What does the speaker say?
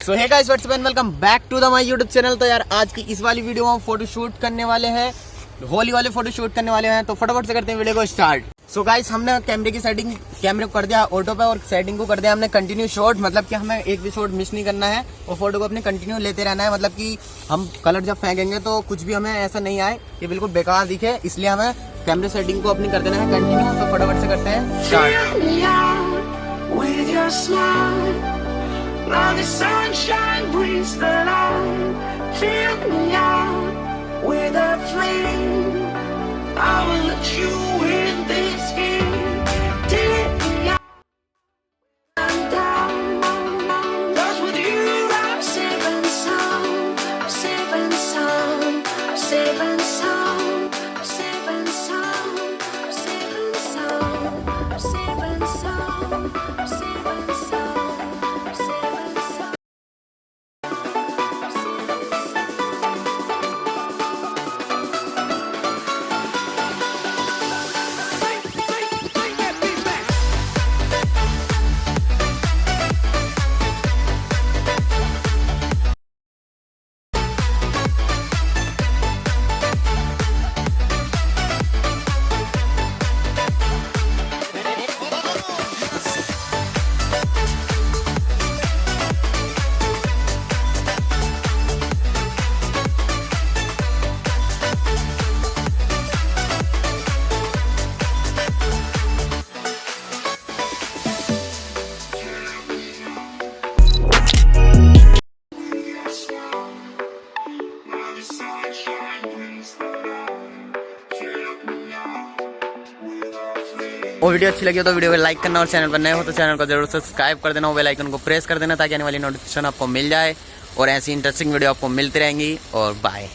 So hey guys what's up and welcome back to the my YouTube channel. तो यार आज की इस वाली वीडियो में हम फोटोशूट करने वाले हैं, होली वाले फोटोशूट करने वाले हैं। तो फटाफट से करते हैं वीडियो को स्टार्ट। सो गाइस हमने कैमरे की सेटिंग कैमरे को कर दिया ऑटो पे और सेटिंग को कर दिया हमने कंटिन्यू शॉट, मतलब कि हमें एक भी शॉट मिस नहीं करना है और फोटो को अपने कंटिन्यू लेते रहना है। मतलब कि हम कलर जब फेंकेंगे तो कुछ भी हमें ऐसा नहीं आए कि बिल्कुल बेकार दिखे, इसलिए हमें कैमरे सेटिंग को अपनी कर देना है कंटिन्यू। तो फटाफट से करते हैं start. Now the sunshine brings the light. Fill me out with a flame. I will let you in this game. Take me out and down. 'Cause with you I'm saving some, I'm saving some, I'm saving some, I'm saving some, I'm saving some, I'm saving some, I'm saving some. वो video अच्छी लगी हो तो video को like करना और channel पर नए हो तो चैनल को जरूर सब्सक्राइब कर देना और बेल आइकन को प्रेस कर देना ताकि आने वाली नोटिफिकेशन आपको मिल जाए और ऐसी इंटरेस्टिंग वीडियो आपको मिलती रहेंगी। और बाय।